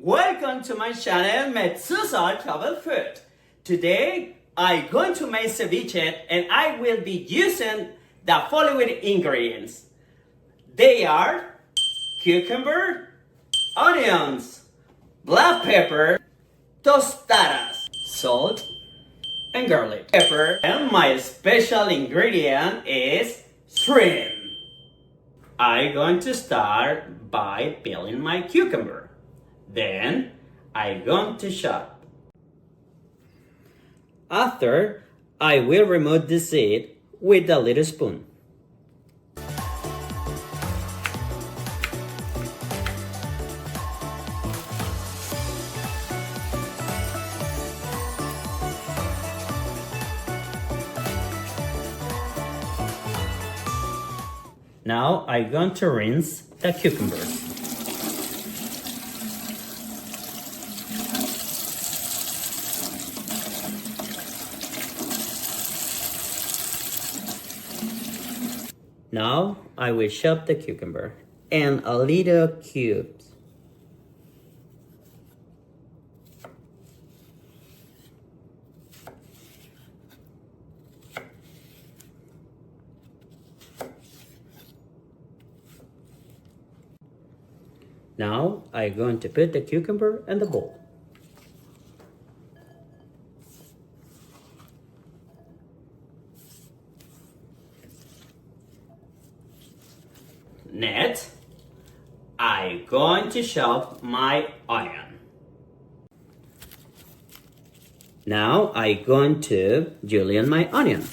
Welcome to my channel Metsusa Travel Food. Today I'm going to make ceviche and I will be using the following ingredients. They are cucumber, onions, black pepper, tostadas, salt, and garlic pepper. And my special ingredient is shrimp. I'm going to start by peeling my cucumber. Then I'm going to chop. After, I will remove the seed with a little spoon. Now I'm going to rinse the cucumber. Now I will chop the cucumber in a little cubes. Now I'm going to put the cucumber in the bowl. Next, I'm going to chop my onion. Now I'm going to julienne my onion.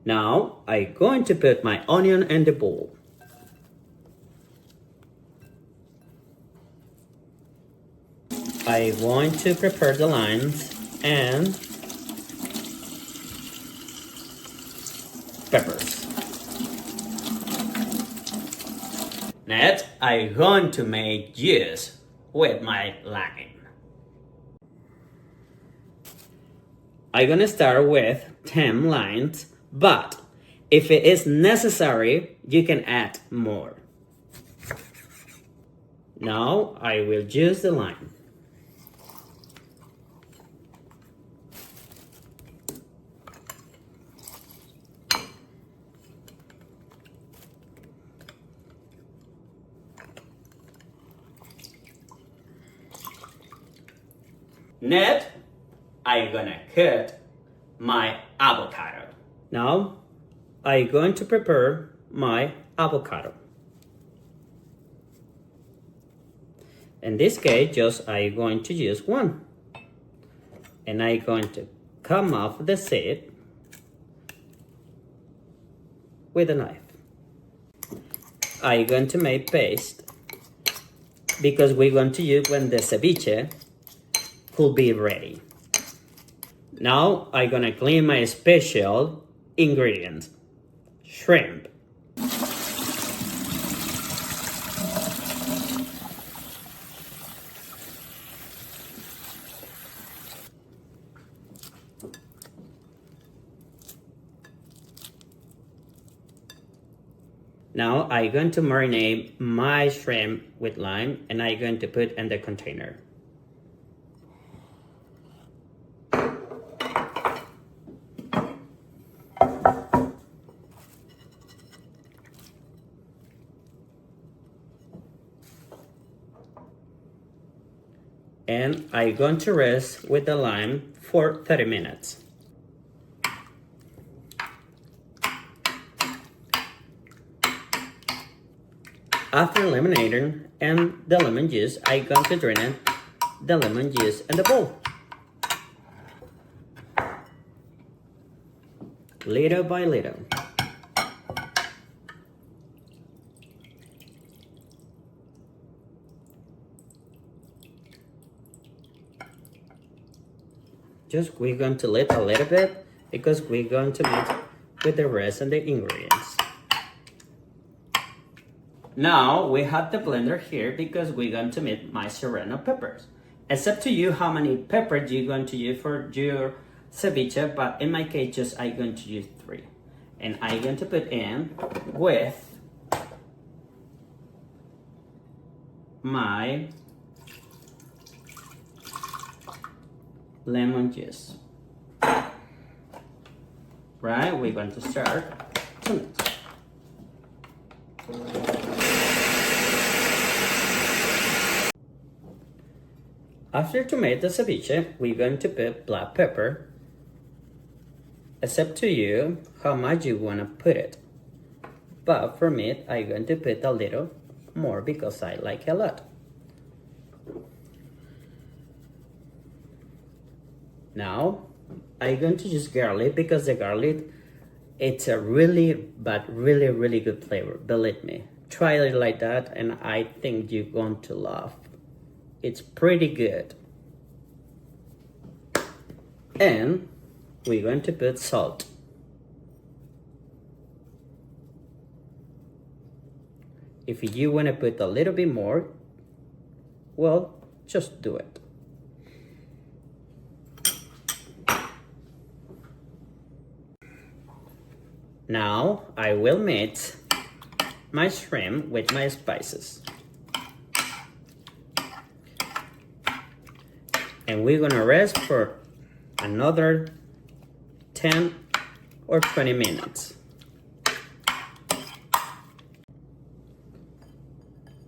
Now I'm going to put my onion in the bowl. I want to prepare the limes and peppers. Next, I'm going to make juice with my lime. I'm gonna start with 10 limes. But if it is necessary, you can add more. Now I will juice the lime. Next, I'm gonna cut my avocado. Now, I'm going to prepare my avocado. In this case, I'm going to use one. And I'm going to come off the seed with a knife. I'm going to make paste because we're going to use when the ceviche will be ready. Now, I'm gonna clean my special ingredients, shrimp. Now I'm going to marinate my shrimp with lime and I'm going to put in the container. And I'm going to rest with the lime for 30 minutes. After eliminating and the lemon juice, I'm going to drain the lemon juice in the bowl. Little by little. Just we're going to let a little bit because we're going to mix with the rest of the ingredients. Now we have the blender here because we're going to make my serrano peppers. It's up to you how many peppers you're going to use for your ceviche, but in my case, just I'm going to use 3. And I'm going to put in with my lemon juice. Right, we're going to start to mix. After to make the ceviche, we're going to put black pepper. It's up to you how much you want to put it. But for me, I'm going to put a little more because I like it a lot. Now, I'm going to use garlic because the garlic, it's a really good flavor. Believe me. Try it like that and I think you're going to love. It's pretty good. And we're going to put salt. If you want to put a little bit more, well, just do it. Now I will mix my shrimp with my spices. And we're gonna rest for another 10 or 20 minutes.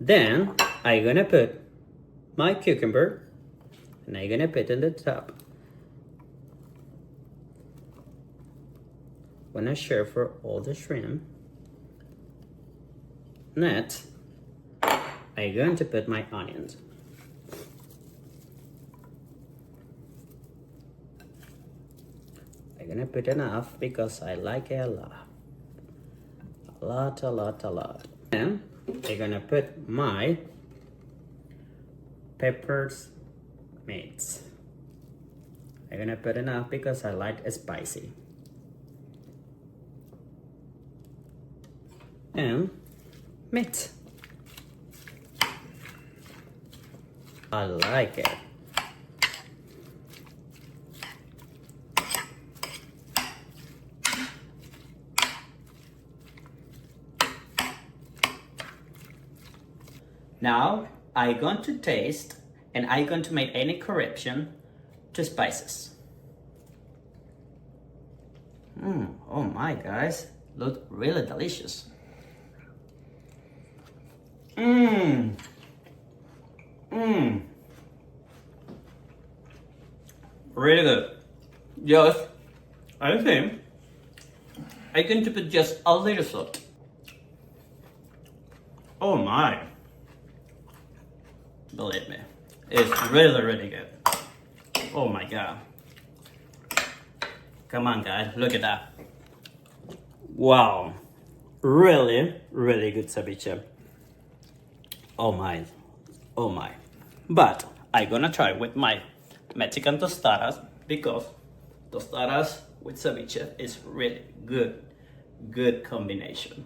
Then I'm gonna put my cucumber and I'm gonna put it in the top. Wanna share for all the shrimp. Next, I'm going to put my onions. I'm gonna put enough because I like it a lot. A lot. And I'm gonna put my peppers mix. I'm gonna put enough because I like it spicy. And mix. I like it. Now I'm going to taste and I'm going to make any correction to spices. Oh my guys, look really delicious. Really good. Just, I think I'm going to put just a little salt. Oh my. Believe me, it's really good. Oh my god. Come on guys, look at that. Wow. Really good ceviche. Oh my. But I'm gonna try with my Mexican tostadas because tostadas with ceviche is really good combination.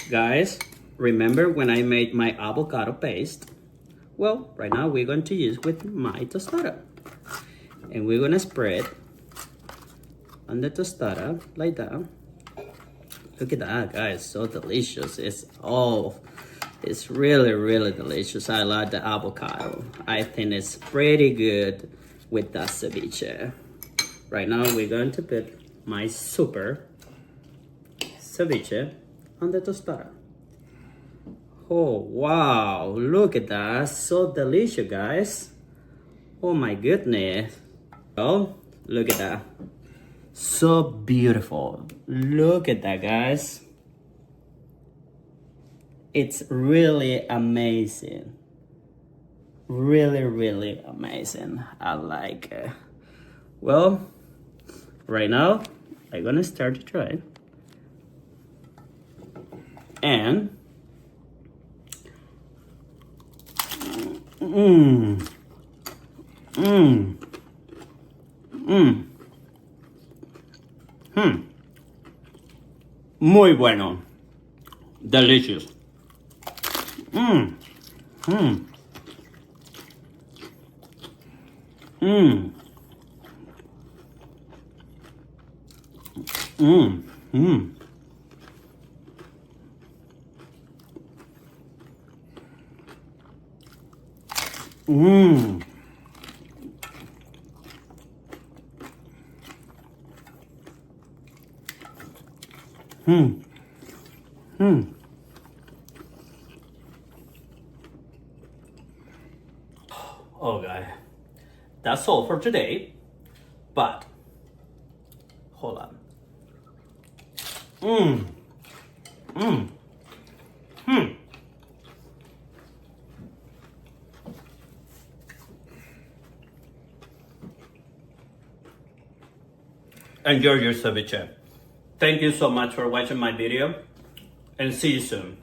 Guys, remember when I made my avocado paste? Well, right now we're going to use with my tostada. And we're gonna spread on the tostada like that. Look at that, guys, so delicious. It's really delicious. I like the avocado. I think it's pretty good with that ceviche. Right now we're going to put my super ceviche on the tostada. Oh wow, look at that, so delicious guys. Oh my goodness. Oh, look at that, so beautiful. Look at that guys. It's really amazing. Really amazing. I like it. Well, right now I'm gonna start to try it. And Muy bueno. Delicious. Mmm. Mmm. Mmm. Mmm. Mmm. Mmm. Mmm. Mmm. Oh, guys. That's all for today. But, hold on. Mmm. Mmm. Mmm. Enjoy your ceviche. Thank you so much for watching my video, and see you soon.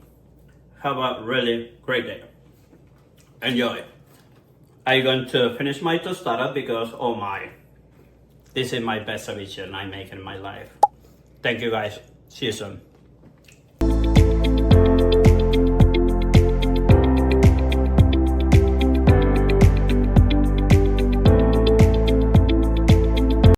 Have a really great day. Enjoy. I'm going to finish my tostada because, oh my, this is my best ceviche I make in my life. Thank you guys. See you soon.